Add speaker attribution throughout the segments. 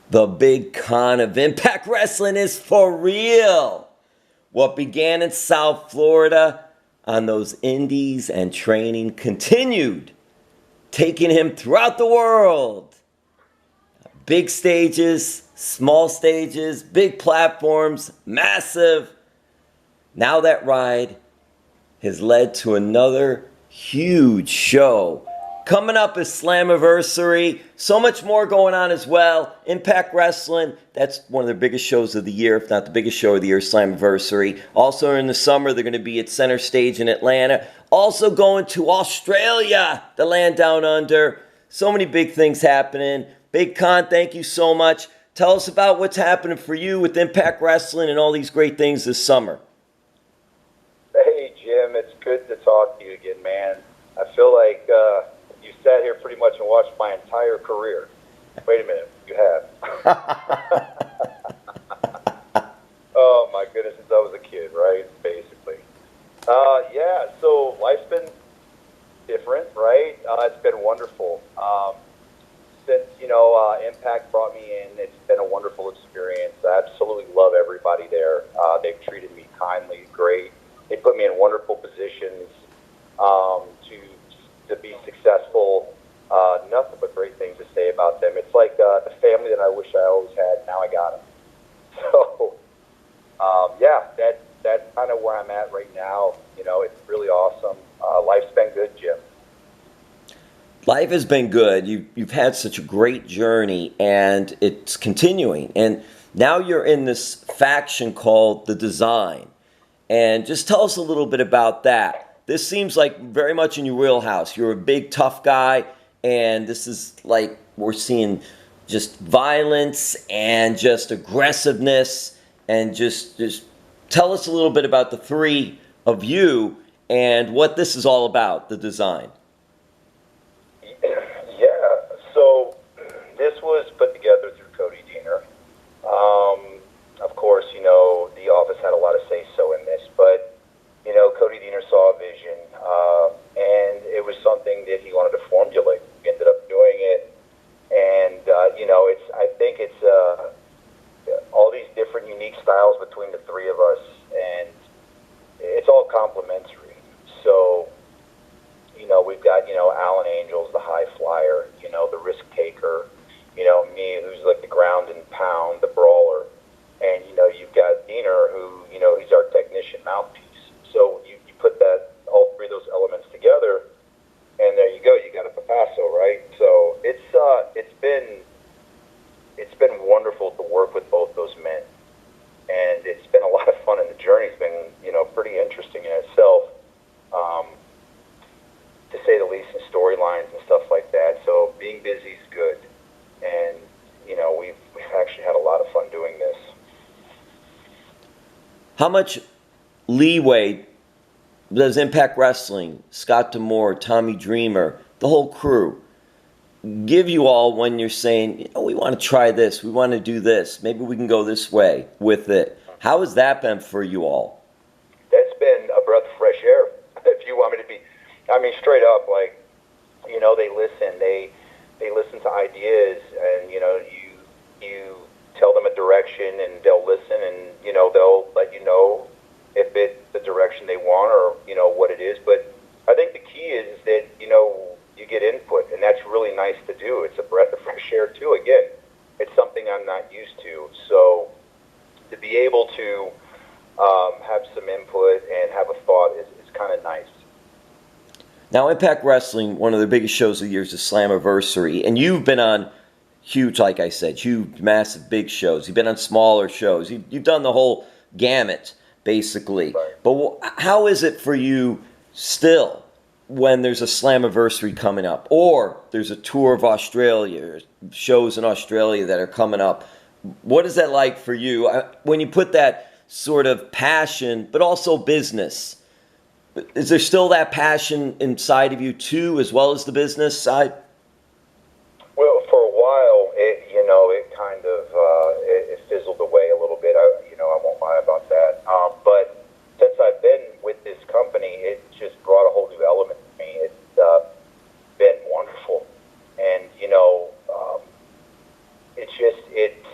Speaker 1: The Big Kon of Impact Wrestling is for real. What began in South Florida on those indies and training continued, taking him throughout the world. Big stages, small stages, big platforms, massive. Now that ride has led to another huge show. Coming up is Slammiversary. So much more going on as well. Impact Wrestling, that's one of the biggest shows of the year, if not the biggest show of the year, Slammiversary. Also in the summer, they're going to be at Center Stage in Atlanta. Also going to Australia, the land down under. So many big things happening. Big Kon, thank you so much. Tell us about what's happening for you with Impact Wrestling and all these great things this summer.
Speaker 2: Hey, Jim, it's good to talk to you again, man. I feel like you sat here pretty much and watched my entire career. Wait a minute, you have. Oh, my goodness, since I was a kid, right, basically. Yeah, so life's been different, right? It's been wonderful. Since, Impact brought me in, it's been a wonderful experience. I absolutely love everybody there. They've treated me kindly, great. They put me in wonderful positions to be successful. Nothing but great things to say about them. It's like the family that I wish I always had. Now I got them. So, that's kind of where I'm at right now. It's really awesome. Life's been good, Jim.
Speaker 1: Life has been good. You've had such a great journey, and it's continuing. And now you're in this faction called The Design. And just tell us a little bit about that. This seems like very much in your wheelhouse. You're a big, tough guy, and this is like we're seeing just violence and just aggressiveness. And just tell us a little bit about the three of you and what this is all about, The Design.
Speaker 2: So this was put together through Cody Deaner. Of course, the office had a lot of say-so in this, but, Cody Deaner saw a vision, and it was something that he wanted to formulate. We ended up doing it, and, I think it's all these different unique styles between the three of us, and it's all complementary. So, we've got, Alan Angels, the high flyer, the risk taker, me, who's like the ground and pound, the brawler. And, you've got Diener, who, he's our technician mouthpiece. So you put all three of those elements together, and there you go. You got a Papasso, right? So it's been wonderful to work with both those men. And it's been a lot of fun, and the journey's been, pretty interesting in itself. To say the least, in storylines and stuff like that. So being busy is good, and we've actually had a lot of fun doing this.
Speaker 1: How much leeway does Impact Wrestling, Scott D'Amore, Tommy Dreamer, the whole crew, give you all when you're saying, we want to try this, we want to do this, maybe we can go this way with it? How has that been for you all?
Speaker 2: That's been a breath of fresh air, if you want me to be. Straight up, they listen. They listen to ideas, and you tell them a direction, and they'll listen, and they'll let you know if it's the direction they want or what it is. But I think the key is that you get input, and that's really nice to do. It's a breath of fresh air too. Again, it's something I'm not used to, so to be able to have some input and have a thought is kind of nice.
Speaker 1: Now, Impact Wrestling, one of the biggest shows of the year is the Slammiversary, and you've been on huge, like I said, huge, massive, big shows. You've been on smaller shows. You've done the whole gamut, basically.
Speaker 2: Right.
Speaker 1: But how is it for you still when there's a Slammiversary coming up, or there's a tour of Australia, shows in Australia that are coming up? What is that like for you when you put that sort of passion, but also business? Is there still that passion inside of you too, as well as the business side?
Speaker 2: Well, for a while, it kind of it fizzled away a little bit. I won't lie about that. But since I've been with this company, it just brought a whole new element to me. It's been wonderful, and it's just it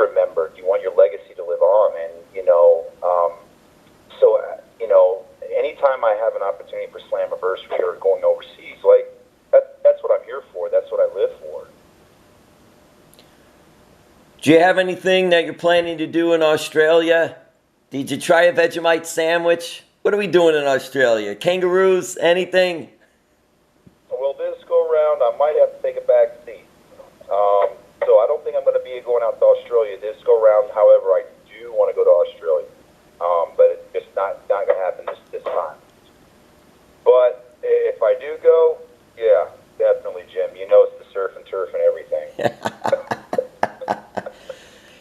Speaker 2: remembered. You want your legacy to live on, and anytime I have an opportunity for Slammiversary or going overseas, like that's what I'm here for. That's what I live for.
Speaker 1: Do you have anything that you're planning to do in Australia? Did you try a Vegemite sandwich? What are we doing in Australia? Kangaroos? Anything?
Speaker 2: Well, this go around, I might have to take a back seat. So I don't think I'm going to be going out to Australia this go around. However, I do want to go to Australia, but it's just not going to happen this time. But if I do go, yeah, definitely, Jim. You know, it's the surf and turf and everything.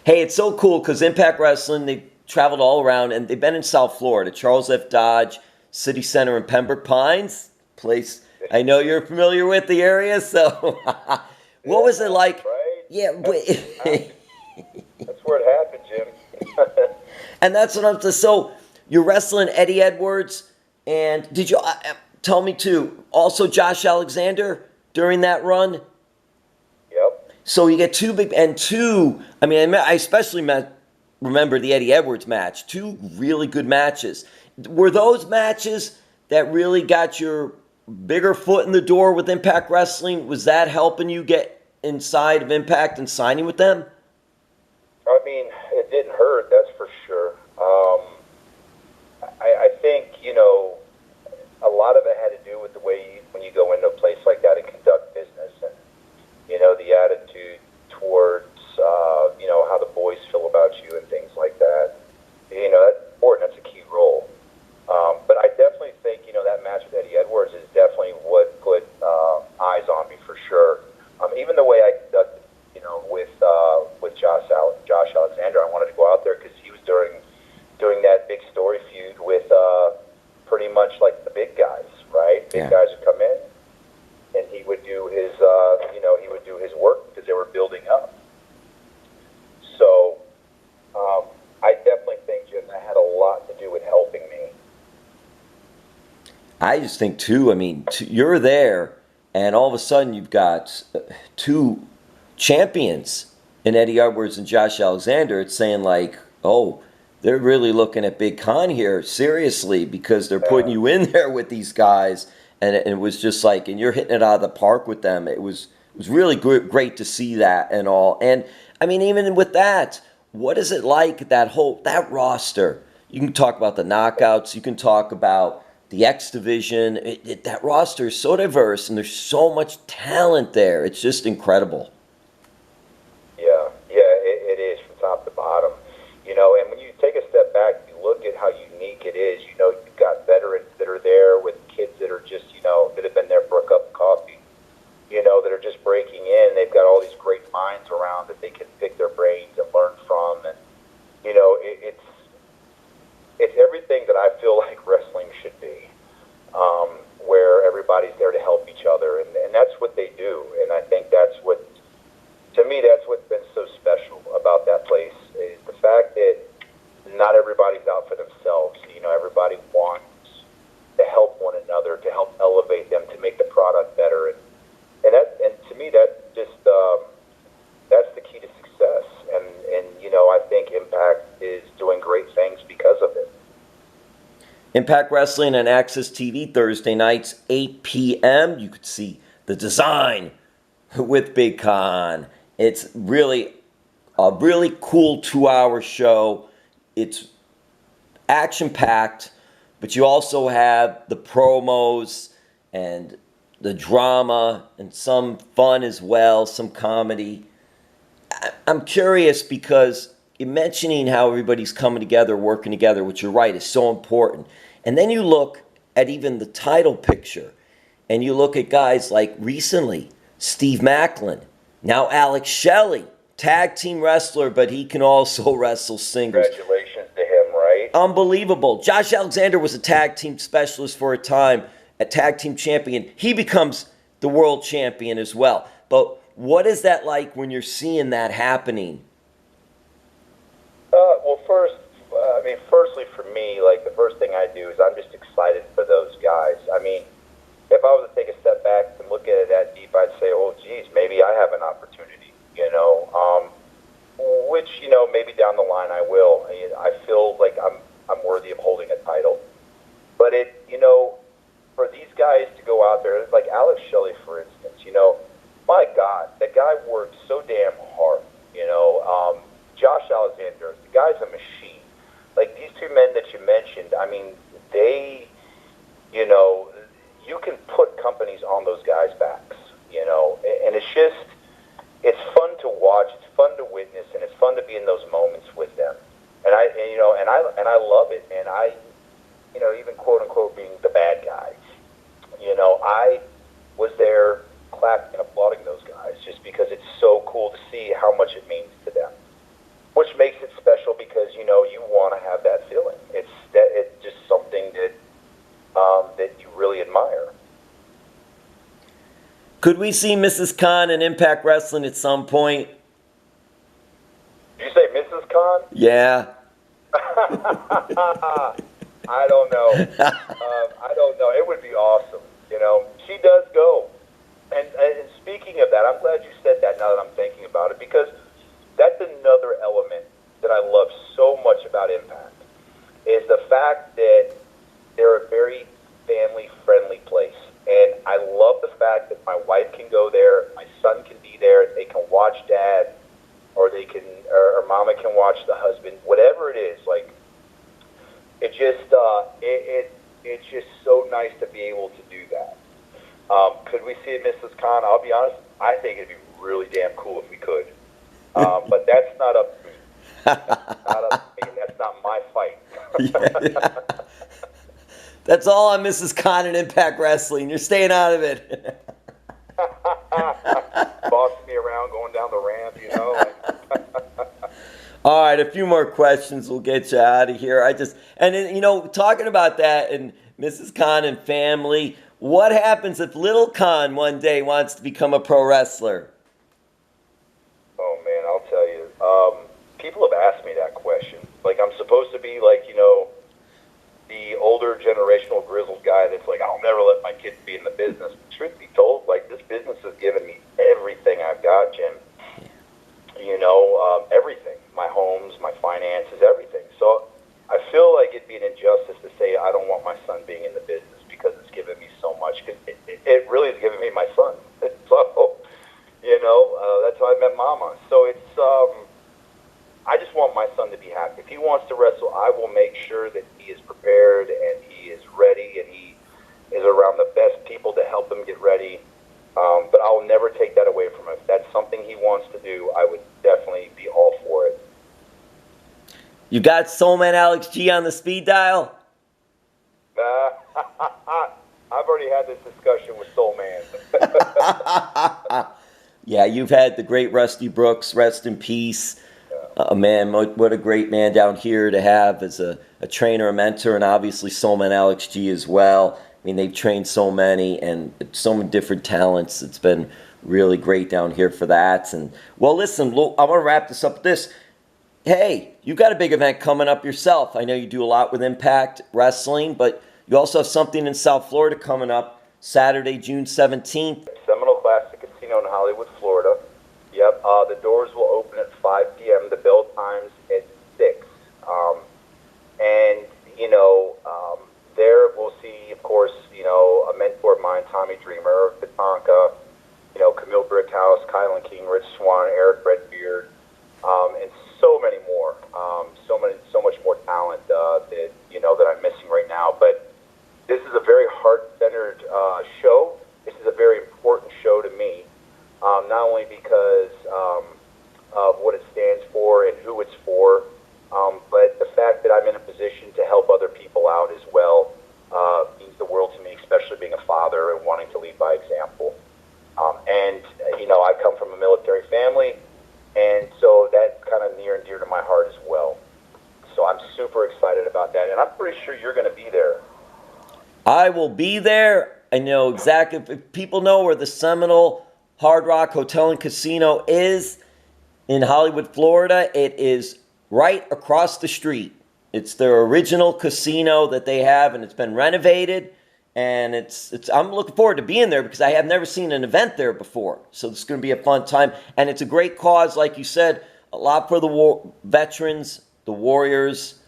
Speaker 1: Hey, it's so cool because Impact Wrestling, they've traveled all around, and they've been in South Florida, Charles F. Dodge City Center in Pembroke Pines, place I know you're familiar with the area. So, what was it like?
Speaker 2: Right?
Speaker 1: Yeah,
Speaker 2: that's where it happened, Jim.
Speaker 1: And that's what I'm saying. So, you're wrestling Eddie Edwards, and did you tell me too? Also, Josh Alexander during that run.
Speaker 2: Yep.
Speaker 1: So you get two big and two. I mean, I especially remember the Eddie Edwards match. Two really good matches. Were those matches that really got your bigger foot in the door with Impact Wrestling? Was that helping you get inside of Impact and signing with them?
Speaker 2: I mean, it didn't hurt, that's for sure. I think, a lot of it had to do with the way when you go into a place like that and conduct business and, the attitude towards, how the boys feel about you and things like that. That's important. That's a key role. But I definitely think, that match with Eddie Edwards is definitely what put eyes on me for sure. Even the way I conducted, with Josh Alexander, I wanted to go out there because he was doing that big story feud with pretty much like the big guys, right? Big guys would come in, and he would do his, his work because they were building up. So I definitely think, Jim, that had a lot to do with helping me.
Speaker 1: I just think too. I mean, you're there, and all of a sudden you've got two champions in Eddie Edwards and Josh Alexander. It's saying like, oh, they're really looking at Big Kon here seriously because they're putting you in there with these guys, and it was just like, and you're hitting it out of the park with them. It was really great to see that and all. And I mean, even with that, what is it like that roster? You can talk about the knockouts. You can talk about the X division. That roster is so diverse, and there's so much talent there. It's just incredible.
Speaker 2: It is from top to bottom. And when you take a step back, you look at how unique it is. You've got veterans that are there with kids that are just, that have been there for a cup of coffee, that are just breaking in. They've got all these great minds around that they can pick their brains and learn from. And, it's everything that I feel like wrestling should be, where everybody's there to help each other. And that's what they do. And I think that's to me, that's what's been so special about that place is the fact that not everybody's out for themselves. Everybody wants to help one another, to help elevate them, to make the product better. And to me, that just that's the key to success. And I think Impact is doing great things because of it.
Speaker 1: Impact Wrestling on Access TV Thursday nights, 8 p.m. You could see the design with Big Kon. It's really a really cool 2-hour show. It's action-packed, but you also have the promos and the drama and some fun as well, some comedy. I'm curious because you're mentioning how everybody's coming together, working together, which you're right, is so important. And then you look at even the title picture, and you look at guys like recently, Steve Macklin, now Alex Shelley, tag team wrestler, but he can also wrestle singles.
Speaker 2: Congratulations to him, right?
Speaker 1: Unbelievable. Josh Alexander was a tag team specialist for a time, a tag team champion. He becomes the world champion as well. But what is that like when you're seeing that happening?
Speaker 2: Well, firstly for me, like the first thing I do is I'm just excited for those guys. I mean, if I was to take a step back and look at it that deep, I'd say, oh, geez, maybe I have an opportunity, which, maybe down the line I will. I feel like I'm worthy of holding a title. But for these guys to go out there, like Alex Shelley, for instance, my God, that guy worked so damn hard. Josh Alexander, the guy's a machine. Like these two men that you mentioned, I mean, they, you can put companies on those guys' backs, and it's fun to watch, it's fun to witness, and it's fun to be in those moments with them. And I love it. And I, even quote unquote being the bad guy, I was there clapping and applauding those guys just because it's so cool to see how much it means to them, which makes it special because, you want to have that feeling. It's just something that you really admire.
Speaker 1: Could we see Mrs. Kon in Impact Wrestling at some point?
Speaker 2: Did you say Mrs. Kon?
Speaker 1: Yeah.
Speaker 2: I don't know. I don't know. It would be awesome. She does go. And speaking of that, I'm glad you said that now that I'm thinking about it, because that's another element that I love so much about Impact, is the fact that they're a very family-friendly place. And I love the fact that my wife can go there, my son can be there, they can watch dad, or they can, or mama can watch the husband, whatever it is. Like, it just, it's just so nice to be able to do that. Could we see Mrs. Kon? I'll be honest, I think it'd be really damn cool if we could. But that's not up to me. That's not my fight.
Speaker 1: Yeah. That's all on Mrs. Kon and Impact Wrestling. You're staying out of it.
Speaker 2: Bossing me around, going down the ramp,
Speaker 1: All right, a few more questions. We'll get you out of here. Talking about that and Mrs. Kon and family, what happens if little Kon one day wants to become a pro wrestler?
Speaker 2: Oh, man, I'll tell you. People have asked me that question. Like, I'm supposed to be like, the older generational grizzled guy that's like, I'll never let my kids be in the business. Truth be told, like, this business has given me everything I've got, Jim. Everything. My homes, my finances, everything. So I feel like it'd be an injustice to say I don't want my son being in the business because it's given me so much. Cause it really has given me my son. So, that's how I met Mama. So it's, I just want my son to be happy. If he wants to wrestle, I will make sure that he is prepared and he is ready and he is around the best people to help him get ready. But I'll never take that away from him. If that's something he wants to do, I would definitely be all for it.
Speaker 1: You got Soulman Alex G on the speed dial?
Speaker 2: I've already had this discussion with Soulman.
Speaker 1: Yeah, you've had the great Rusty Brooks, rest in peace. Man, what a great man down here to have as a trainer, a mentor, and obviously Soulman Alex G as well. I mean, they've trained so many and so many different talents. It's been really great down here for that. And well, listen, I want to wrap this up with this. Hey, you got a big event coming up yourself. I know you do a lot with Impact Wrestling, but you also have something in South Florida coming up Saturday, June 17th.
Speaker 2: Seminole Classic Casino in Hollywood, Florida. Yep, the doors will open at 5 p.m. The bell time's at 6. There we'll see, of course, a mentor of mine, Tommy Dreamer, Tatanka, Camille Brickhouse, Kylan King, Rich Swan, Eric Redbeard, and so many more. So much more talent that I'm missing right now. But this is a very heart-centered show. This is a very important show to me. Not only because of what it stands for and who it's for, but the fact that I'm in a position to help other people out as well means the world to me, especially being a father and wanting to lead by example. I come from a military family, and so that's kind of near and dear to my heart as well. So I'm super excited about that, and I'm pretty sure you're going to be there.
Speaker 1: I will be there. I know exactly. If people know where the Seminole Hard Rock Hotel and Casino is in Hollywood, Florida, it is right across the street. It's their original casino that they have, and it's been renovated. And I'm looking forward to being there because I have never seen an event there before. So it's going to be a fun time. And it's a great cause, like you said, a lot for the veterans, the warriors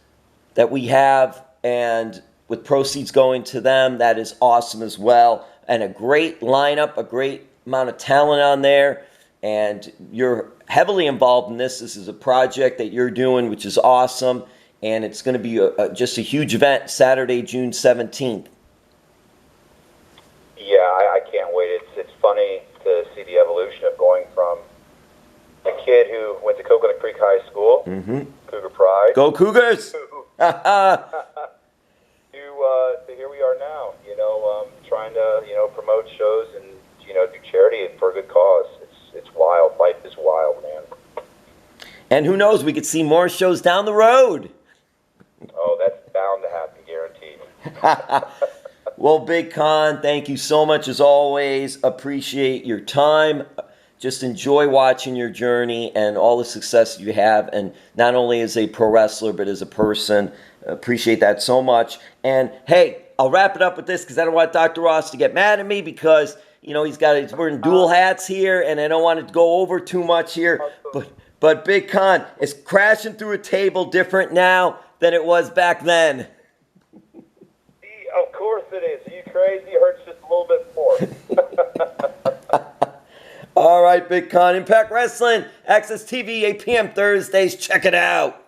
Speaker 1: that we have, and with proceeds going to them, that is awesome as well. And a great lineup, a great amount of talent on there, and you're heavily involved in this. This is a project that you're doing, which is awesome, and it's going to be just a huge event Saturday, June 17th.
Speaker 2: Yeah, I can't wait. It's funny to see the evolution of going from a kid who went to Coconut Creek High School, Cougar Pride.
Speaker 1: Go Cougars!
Speaker 2: To here we are now, trying to, promote shows and, do charity for a good cause. It's wild. Life is wild, man.
Speaker 1: And who knows, we could see more shows down the road.
Speaker 2: Oh, that's bound to happen, guaranteed.
Speaker 1: Well, Big Kon, thank you so much as always. Appreciate your time. Just enjoy watching your journey and all the success you have, and not only as a pro wrestler, but as a person. Appreciate that so much. And hey, I'll wrap it up with this because I don't want Dr. Ross to get mad at me because, he's wearing dual hats here, and I don't want to go over too much here. But Big Kon is crashing through a table different now than it was back then.
Speaker 2: Of course it is. Are you crazy? It hurts just a little bit more.
Speaker 1: All right, Big Kon. Impact Wrestling, Access TV, 8 p.m. Thursdays. Check it out.